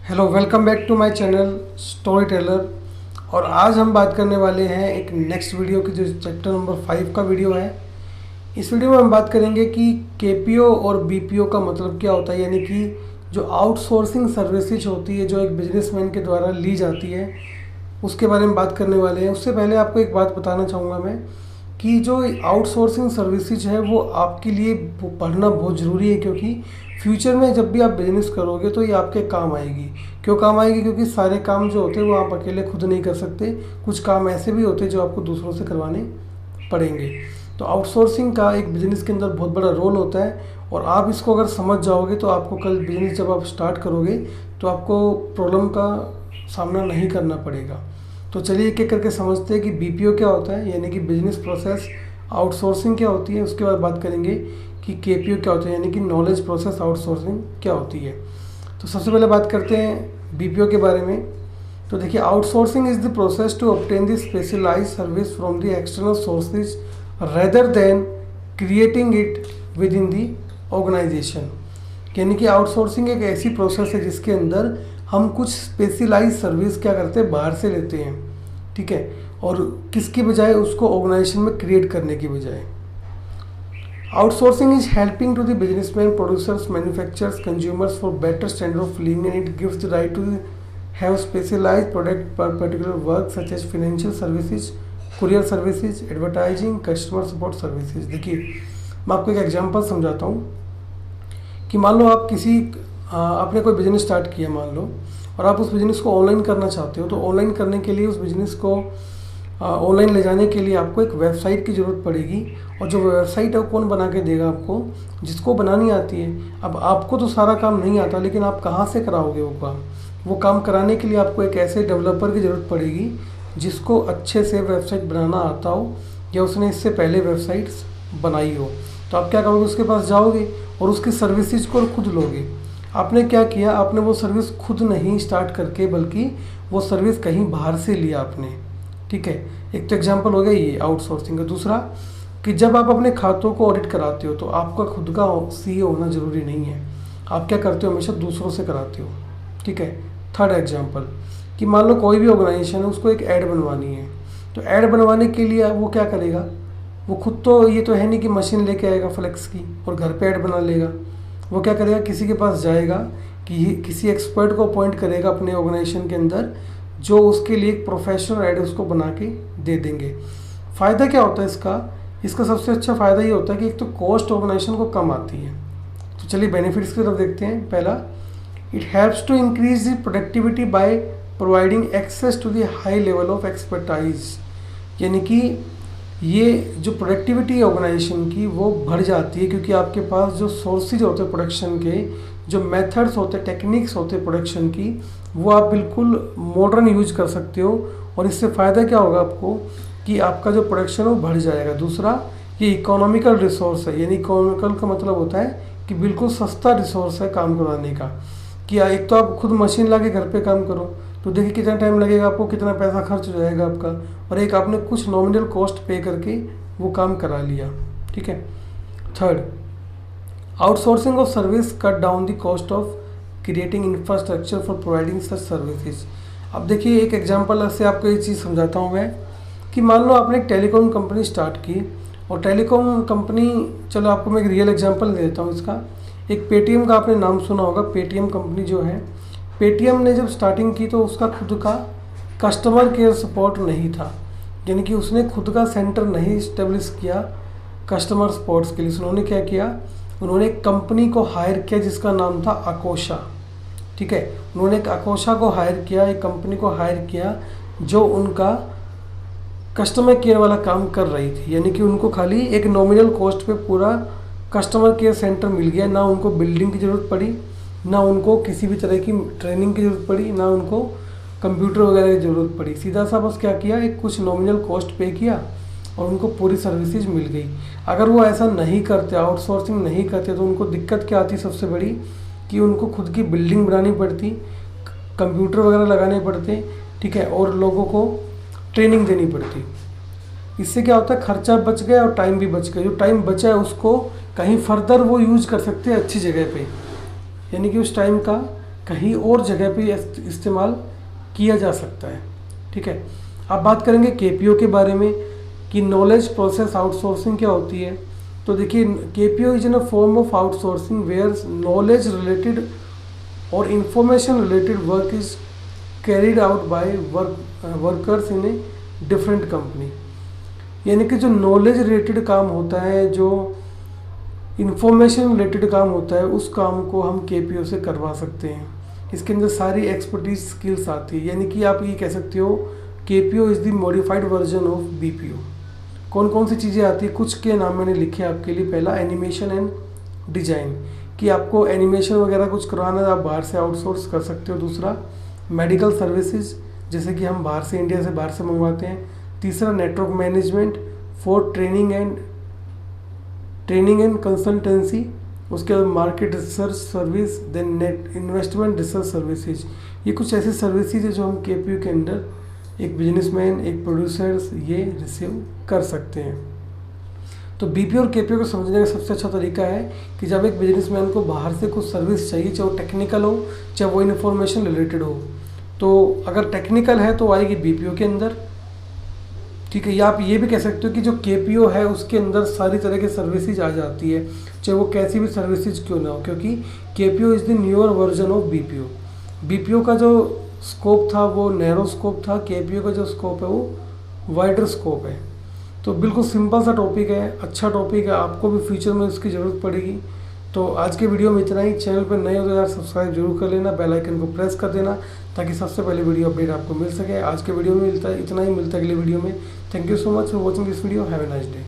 Hello, welcome back to my channel storyteller. और आज हम बात करने वाले हैं एक नेक्स्ट वीडियो की, जो चैप्टर नंबर 5 का वीडियो है। इस वीडियो में हम बात करेंगे कि केपीओ और बीपीओ का मतलब क्या होता है, यानी कि जो आउटसोर्सिंग सर्विसेज होती है जो एक बिजनेसमैन के द्वारा ली जाती है, उसके बारे में बात करने वाले हैं। उससे पहले आपको एक बात बताना चाहूँगा मैं कि जो आउटसोर्सिंग सर्विसेज है वो आपके लिए पढ़ना बहुत ज़रूरी है, क्योंकि फ्यूचर में जब भी आप बिजनेस करोगे तो ये आपके काम आएगी। क्यों काम आएगी? क्योंकि सारे काम जो होते हैं वो आप अकेले खुद नहीं कर सकते। कुछ काम ऐसे भी होते हैं जो आपको दूसरों से करवाने पड़ेंगे। तो आउटसोर्सिंग का एक बिज़नेस के अंदर बहुत बड़ा रोल होता है, और आप इसको अगर समझ जाओगे तो आपको कल बिजनेस जब आप स्टार्ट करोगे तो आपको प्रॉब्लम का सामना नहीं करना पड़ेगा। तो चलिए एक एक करके समझते हैं कि बीपीओ क्या होता है, यानी कि बिजनेस प्रोसेस आउटसोर्सिंग क्या होती है। उसके बाद बात करेंगे कि केपीओ क्या होता है, यानी कि नॉलेज प्रोसेस आउटसोर्सिंग क्या होती है। तो सबसे पहले बात करते हैं बीपीओ के बारे में। तो देखिए, outsourcing is the process to obtain the specialised service from the external sources rather than creating it within the organisation. यानी कि आउटसोर्सिंग एक ऐसी प्रोसेस है जिसके अंदर हम कुछ स्पेशलाइज सर्विस क्या करते हैं, बाहर से लेते हैं, ठीक है, और किसकी बजाय, उसको ऑर्गेनाइजेशन में क्रिएट करने की बजाय। Outsourcing is helping to the businessmen, producers, manufacturers, consumers for better standard of living, and it gives the right to have specialized product per particular work such as financial services, courier services, advertising, customer support services। देखिए, मैं आपको एक example समझाता हूँ कि मान लो आप आपने कोई बिजनेस स्टार्ट किया मान लो, और आप उस बिजनेस को ऑनलाइन करना चाहते हो। तो ऑनलाइन करने के लिए, उस बिजनेस को ऑनलाइन ले जाने के लिए आपको एक वेबसाइट की ज़रूरत पड़ेगी। और जो वेबसाइट है वो कौन बना के देगा आपको? जिसको बनानी आती है। अब आपको तो सारा काम नहीं आता, लेकिन आप कहाँ से कराओगे वो काम? वो काम कराने के लिए आपको एक ऐसे डेवलपर की ज़रूरत पड़ेगी जिसको अच्छे से वेबसाइट बनाना आता हो, या उसने इससे पहले वेबसाइट्स बनाई हो। तो आप क्या करोगे? उसके पास जाओगे और उसकी सर्विसेज को खुद लोगे। आपने क्या किया? आपने वो सर्विस खुद नहीं स्टार्ट करके, बल्कि वो सर्विस कहीं बाहर से लिया आपने, ठीक है। एक तो एग्जांपल हो गया ये आउटसोर्सिंग का। दूसरा कि जब आप अपने खातों को ऑडिट कराते हो तो आपका खुद का सीए होना ज़रूरी नहीं है। आप क्या करते हो? हमेशा दूसरों से कराते हो, ठीक है। थर्ड एग्जांपल कि मान लो कोई भी ऑर्गेनाइजेशन है, उसको एक ऐड बनवानी है। तो ऐड बनवाने के लिए वो क्या करेगा? वो खुद तो ये तो है नहीं कि मशीन लेके आएगा फ्लेक्स की और घर पे ऐड बना लेगा। वो क्या करेगा? किसी के पास जाएगा कि किसी एक्सपर्ट को अपॉइंट करेगा अपने ऑर्गेनाइजेशन के अंदर, जो उसके लिए एक प्रोफेशनल ऐड उसको बना के दे देंगे। फ़ायदा क्या होता है इसका सबसे अच्छा फ़ायदा ये होता है कि एक तो कॉस्ट ऑर्गेनाइजेशन को कम आती है। तो चलिए बेनिफिट्स की तरफ देखते हैं। पहला, it helps to increase the productivity by providing access to the high level of expertise. यानी कि ये जो प्रोडक्टिविटी है ऑर्गेनाइजेशन की, वो बढ़ जाती है, क्योंकि आपके पास जो सोर्सेज होते हैं प्रोडक्शन के, जो मेथड्स होते हैं, टेक्निक्स होते हैं प्रोडक्शन की, वो आप बिल्कुल मॉडर्न यूज कर सकते हो। और इससे फ़ायदा क्या होगा आपको कि आपका जो प्रोडक्शन है वो बढ़ जाएगा। दूसरा, ये इकोनॉमिकल रिसोर्स है। यानी इकोनॉमिकल का मतलब होता है कि बिल्कुल सस्ता रिसोर्स है काम करवाने का। कि एक तो आप खुद मशीन ला के घर पे काम करो, तो देखिए कितना टाइम लगेगा आपको, कितना पैसा खर्च हो जाएगा आपका, और एक आपने कुछ नॉमिनल कॉस्ट पे करके वो काम करा लिया, ठीक है। Third, outsourcing of service cut down the cost of creating infrastructure for providing such services. अब देखिए एक एग्जांपल से आपको ये चीज़ समझाता हूँ मैं कि मान लो आपने एक टेलीकॉम कंपनी स्टार्ट की, और टेलीकॉम कंपनी, चलो आपको मैं एक रियल एग्जांपल दे देता हूँ इसका। एक पेटीएम का आपने नाम सुना होगा। पेटीएम कंपनी जो है, पेटीएम ने जब स्टार्टिंग की तो उसका खुद का कस्टमर केयर सपोर्ट नहीं था। यानी कि उसने खुद का सेंटर नहीं इस्टेब्लिश किया कस्टमर सपोर्ट्स के लिए। उन्होंने क्या किया? उन्होंने एक कंपनी को हायर किया जिसका नाम था अकोशा, ठीक है। उन्होंने एक अकोशा को हायर किया, एक कंपनी को हायर किया जो उनका कस्टमर केयर वाला काम कर रही थी। यानी कि उनको खाली एक नॉमिनल कॉस्ट पे पूरा कस्टमर केयर सेंटर मिल गया। ना उनको बिल्डिंग की ज़रूरत पड़ी, ना उनको किसी भी तरह की ट्रेनिंग की ज़रूरत पड़ी, ना उनको कंप्यूटर वगैरह की ज़रूरत पड़ी। सीधा सा बस क्या किया, एक कुछ नॉमिनल कॉस्ट पे किया और उनको पूरी सर्विसेज मिल गई। अगर वो ऐसा नहीं करते, आउटसोर्सिंग नहीं करते, तो उनको दिक्कत क्या आती सबसे बड़ी, कि उनको खुद की बिल्डिंग बनानी पड़ती, कंप्यूटर वगैरह लगाने पड़ते, ठीक है, और लोगों को ट्रेनिंग देनी पड़ती। इससे क्या होता है? खर्चा बच गया और टाइम भी बच गया। जो टाइम बचा है उसको कहीं फर्दर वो यूज कर सकते हैं अच्छी जगह पे। यानी कि उस टाइम का कहीं और जगह पे इस्तेमाल किया जा सकता है। ठीक है, अब बात करेंगे केपीओ के बारे में कि नॉलेज प्रोसेस आउटसोर्सिंग क्या होती है। तो देखिए, KPO is in a form of outsourcing where knowledge related और information related work is carried out by workers in a different company. यानी कि जो नॉलेज रिलेटेड काम होता है, जो इंफॉर्मेशन रिलेटेड काम होता है, उस काम को हम केपीओ से करवा सकते हैं। इसके अंदर सारी एक्सपर्टीज स्किल्स आती है। यानी कि आप ये कह सकते हो KPO is the modified version of BPO. कौन कौन सी चीज़ें आती है, कुछ के नाम मैंने लिखे आपके लिए। पहला एनिमेशन एंड डिजाइन, कि आपको एनिमेशन वगैरह कुछ करवाना है, आप बाहर से आउटसोर्स कर सकते हो। दूसरा मेडिकल सर्विसेज, जैसे कि हम बाहर से, इंडिया से बाहर से मंगवाते हैं। तीसरा network management for training and consultancy. उसके बाद market research service, then net investment research services. ये कुछ ऐसी सर्विसेज है जो हम केपीओ के अंदर एक बिजनेसमैन, एक प्रोड्यूसर्स ये रिसीव कर सकते हैं। तो बीपीओ और केपीओ को समझने का सबसे अच्छा तरीका है कि जब एक बिजनेसमैन को बाहर से कुछ सर्विस चाहिए, चाहे वो टेक्निकल हो चाहे वो इन्फॉर्मेशन रिलेटेड हो, तो अगर टेक्निकल है तो आएगी बीपीओ के अंदर। ठीक है, या आप ये भी कह सकते हो कि जो केपीओ है उसके अंदर सारी तरह की सर्विसेज आ जाती है, चाहे वो कैसी भी सर्विसेज क्यों ना हो, क्योंकि KPO is the newer version of BPO. BPO का जो स्कोप था वो नैरो स्कोप था, केपीओ का जो स्कोप है वो वाइडर स्कोप है। तो बिल्कुल सिंपल सा टॉपिक है, अच्छा टॉपिक है, आपको भी फ्यूचर में इसकी ज़रूरत पड़ेगी। तो आज के वीडियो में इतना ही। चैनल पर नए हो तो यार सब्सक्राइब जरूर कर लेना, बेल आइकन को प्रेस कर देना ताकि सबसे पहले वीडियो अपडेट आपको मिल सके। आज के वीडियो में इतना ही मिलता है अगले वीडियो में। Thank you so much for watching this video. Have a nice day.